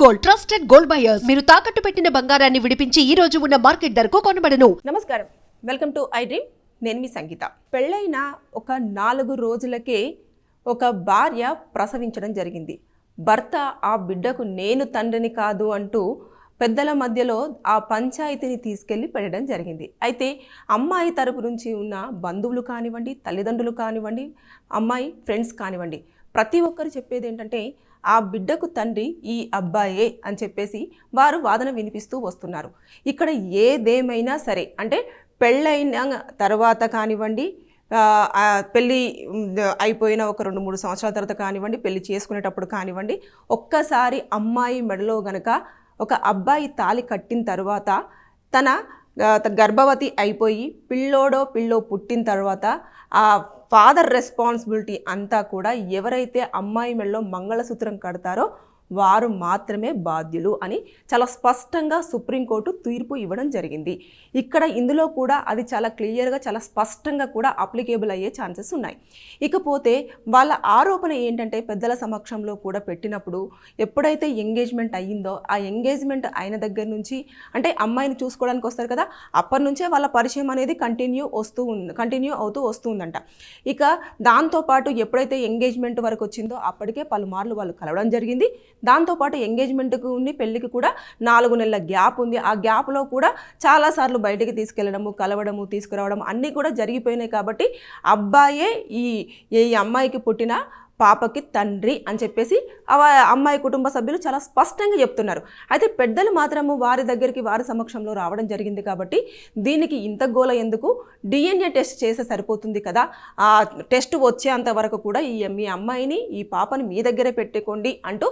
Gold, trusted gold buyers. మీరు తాకట్టు పెట్టిన బంగారాన్ని విడిపించి ఈ రోజు ఉన్న మార్కెట్ ధరకు కొనబడను. నమస్కారం, వెల్కమ్ టు ఐ డ్రీమ్. నేను మీ సంగీత. పెళ్ళైన ఒక 4 రోజులకే ఒక భార్య ప్రసవించడం జరిగింది. భర్త ఆ బిడ్డకు నేను తండ్రిని కాదు అంటూ పెద్దల మధ్యలో ఆ పంచాయతీని తీసుకెళ్లి పెట్టడం జరిగింది. అయితే అమ్మాయి తరపు నుంచి ఉన్న బంధువులు కానివ్వండి, తల్లిదండ్రులు కానివ్వండి, అమ్మాయి ఫ్రెండ్స్ కానివ్వండి, ప్రతి ఒక్కరు చెప్పేది ఏంటంటే ఆ బిడ్డకు తండ్రి ఈ అబ్బాయే అని చెప్పేసి వారు వాదన వినిపిస్తూ వస్తున్నారు. ఇక్కడ ఏదేమైనా సరే, అంటే పెళ్ళైన తర్వాత కానివ్వండి, పెళ్ళి అయిపోయిన ఒక 2-3 సంవత్సరాల తర్వాత కానివ్వండి, పెళ్ళి చేసుకునేటప్పుడు కానివ్వండి, ఒక్కసారి అమ్మాయి మెడలో గనక ఒక అబ్బాయి తాళి కట్టిన తర్వాత తన గర్భవతి అయిపోయి పిల్లో పుట్టిన తర్వాత ఆ ఫాదర్ రెస్పాన్సిబిలిటీ అంతా కూడా ఎవరైతే అమ్మాయి మెడలో మంగళసూత్రం కడతారో వారు మాత్రమే బాధ్యులు అని చాలా స్పష్టంగా సుప్రీంకోర్టు తీర్పు ఇవ్వడం జరిగింది. ఇక్కడ ఇందులో కూడా అది చాలా క్లియర్గా, చాలా స్పష్టంగా కూడా అప్లికేబుల్ అయ్యే ఛాన్సెస్ ఉన్నాయి. ఇకపోతే వాళ్ళ ఆరోపణ ఏంటంటే పెద్దల సమక్షంలో కూడా పెట్టినప్పుడు ఎప్పుడైతే ఎంగేజ్మెంట్ అయ్యిందో ఆ ఎంగేజ్మెంట్ అయిన దగ్గర నుంచి, అంటే అమ్మాయిని చూసుకోవడానికి వస్తారు కదా, అప్పటి నుంచే వాళ్ళ పరిచయం అనేది కంటిన్యూ అవుతూ వస్తుందంట. ఇక దాంతోపాటు ఎప్పుడైతే ఎంగేజ్మెంట్ వరకు వచ్చిందో అప్పటికే పలుమార్లు వాళ్ళు కలవడం జరిగింది. దాంతోపాటు ఎంగేజ్మెంట్కు పెళ్ళికి కూడా 4 నెలల గ్యాప్ ఉంది. ఆ గ్యాప్లో కూడా చాలాసార్లు బయటికి తీసుకెళ్లడము, కలవడము, తీసుకురావడం అన్నీ కూడా జరిగిపోయినాయి. కాబట్టి అబ్బాయే ఈ అమ్మాయికి పుట్టిన పాపకి తండ్రి అని చెప్పేసి అమ్మాయి కుటుంబ సభ్యులు చాలా స్పష్టంగా చెప్తున్నారు. అయితే పెద్దలు మాత్రము వారి దగ్గరికి వారి సమక్షంలో రావడం జరిగింది. కాబట్టి దీనికి ఇంత గోల ఎందుకు, DNA టెస్ట్ చేస్తే సరిపోతుంది కదా, ఆ టెస్ట్ వచ్చేంత వరకు కూడా మీ అమ్మాయిని, ఈ పాపని మీ దగ్గరే పెట్టుకోండి అంటూ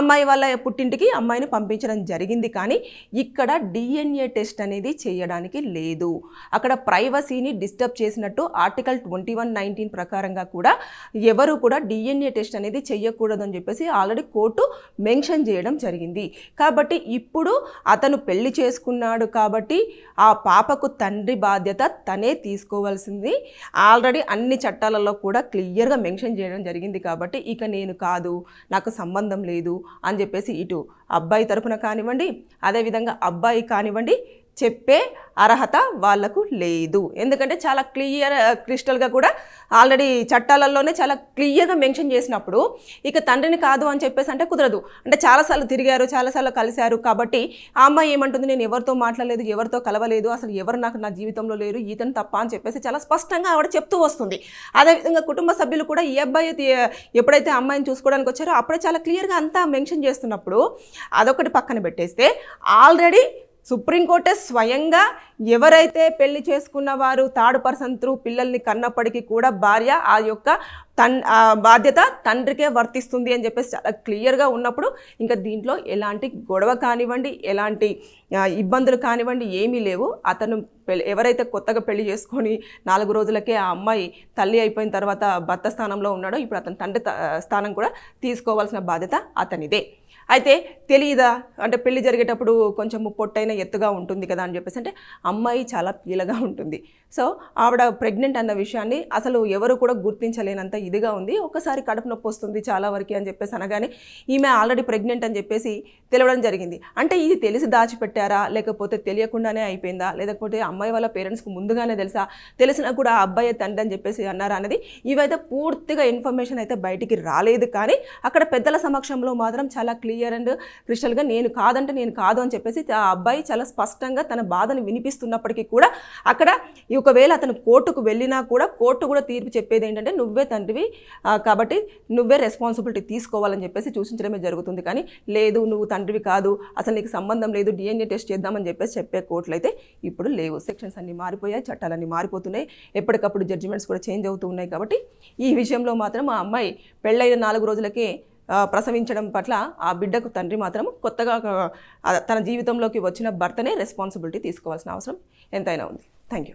అమ్మాయి వాళ్ళ పుట్టింటికి అమ్మాయిని పంపించడం జరిగింది. కానీ ఇక్కడ DNA టెస్ట్ అనేది చేయడానికి లేదు. అక్కడ ప్రైవసీని డిస్టర్బ్ చేసినట్టు ఆర్టికల్ 2119 ప్రకారంగా కూడా ఎవరు కూడా DNA టెస్ట్ అనేది చెయ్యకూడదని చెప్పేసి ఆల్రెడీ కోర్టు మెన్షన్ చేయడం జరిగింది. కాబట్టి ఇప్పుడు అతను పెళ్లి చేసుకున్నాడు కాబట్టి ఆ పాపకు తండ్రి బాధ్యత తనే తీసుకోవాల్సింది. ఆల్రెడీ అన్ని చట్టాలలో కూడా క్లియర్గా మెన్షన్ చేయడం జరిగింది. కాబట్టి ఇక నేను కాదు, నాకు సంబంధం లేదు అని చెప్పేసి ఇటు అబ్బాయి తరపున కానివ్వండి, అదేవిధంగా అబ్బాయి కానివ్వండి చెప్పే అర్హత వాళ్లకు లేదు. ఎందుకంటే చాలా క్రిస్టల్గా కూడా ఆల్రెడీ చట్టాలలోనే చాలా క్లియర్గా మెన్షన్ చేసినప్పుడు ఇక తండ్రిని కాదు అని చెప్పేసి అంటే కుదరదు. అంటే చాలాసార్లు తిరిగారు, చాలాసార్లు కలిశారు. కాబట్టి ఆ అమ్మాయి ఏమంటుంది, నేను ఎవరితో మాట్లాడలేదు, ఎవరితో కలవలేదు, అసలు ఎవరు నాకు నా జీవితంలో లేరు, ఈతను తప్ప అని చెప్పేసి చాలా స్పష్టంగా ఆవిడ చెప్తూ వస్తుంది. అదేవిధంగా కుటుంబ సభ్యులు కూడా ఈ అబ్బాయి ఎప్పుడైతే అమ్మాయిని చూసుకోవడానికి వచ్చారో అప్పుడే చాలా క్లియర్గా అంతా మెన్షన్ చేస్తున్నప్పుడు అదొకటి పక్కన పెట్టేస్తే ఆల్రెడీ సుప్రీంకోర్టే స్వయంగా ఎవరైతే పెళ్లి చేసుకున్న వారు థర్డ్ పర్సన్ త్రూ పిల్లల్ని కన్నప్పటికీ కూడా భార్య ఆ యొక్క బాధ్యత తండ్రికే వర్తిస్తుంది అని చెప్పేసి చాలా క్లియర్గా ఉన్నప్పుడు ఇంకా దీంట్లో ఎలాంటి గొడవ కానివ్వండి, ఎలాంటి ఇబ్బందులు కానివ్వండి ఏమీ లేవు. అతను ఎవరైతే కొత్తగా పెళ్లి చేసుకొని 4 రోజులకే ఆ అమ్మాయి తల్లి అయిపోయిన తర్వాత భర్త స్థానంలో ఉన్నాడో ఇప్పుడు అతని తండ్రి స్థానం కూడా తీసుకోవాల్సిన బాధ్యత అతనిదే. అయితే తెలియదా, అంటే పెళ్లి జరిగేటప్పుడు కొంచెం పొట్టైన ఎత్తుగా ఉంటుంది కదా అని చెప్పేసి, అంటే అమ్మాయి చాలా పీలగా ఉంటుంది. సో ఆవిడ ప్రెగ్నెంట్ అన్న విషయాన్ని అసలు ఎవరు కూడా గుర్తించలేనంత ఇదిగా ఉంది. ఒకసారి కడుపు నొప్పి వస్తుంది చాలా వరకు అని చెప్పేసి అనగానే ఈమె ఆల్రెడీ ప్రెగ్నెంట్ అని చెప్పేసి తెలవడం జరిగింది. అంటే ఇది తెలిసి దాచిపెట్టారా, లేకపోతే తెలియకుండానే అయిపోయిందా, లేకపోతే అమ్మాయి వాళ్ళ పేరెంట్స్కి ముందుగానే తెలిసినా కూడా ఆ అబ్బాయి తండ్రి అని చెప్పేసి అన్నారా అనేది ఇవైతే పూర్తిగా ఇన్ఫర్మేషన్ అయితే బయటికి రాలేదు. కానీ అక్కడ పెద్దల సమక్షంలో మాత్రం చాలా క్లియర్ అండ్ క్రిస్టల్గా నేను కాదంటే నేను కాదు అని చెప్పేసి ఆ అబ్బాయి చాలా స్పష్టంగా తన బాధను వినిపిస్తున్నప్పటికీ కూడా అక్కడ ఒకవేళ అతను కోర్టుకు వెళ్ళినా కూడా కోర్టు కూడా తీర్పు చెప్పేది ఏంటంటే నువ్వే తండ్రివి కాబట్టి నువ్వే రెస్పాన్సిబిలిటీ తీసుకోవాలని చెప్పేసి సూచించడమే జరుగుతుంది. కానీ లేదు, నువ్వు తండ్రివి కాదు, అసలు నీకు సంబంధం లేదు, DNA టెస్ట్ చేద్దామని చెప్పేసి చెప్పే కోర్టులు అయితే ఇప్పుడు లేవు. సెక్షన్స్ అన్నీ మారిపోయాయి, చట్టాలన్నీ మారిపోతున్నాయి, ఎప్పటికప్పుడు జడ్జిమెంట్స్ కూడా చేంజ్ అవుతూ ఉన్నాయి. కాబట్టి ఈ విషయంలో మాత్రం ఆ అమ్మాయి పెళ్ళైన 4 రోజులకే ప్రసవించడం పట్ల ఆ బిడ్డకు తండ్రి మాత్రం కొత్తగా తన జీవితంలోకి వచ్చిన భర్తనే రెస్పాన్సిబిలిటీ తీసుకోవాల్సిన అవసరం ఎంతైనా ఉంది. Thank you.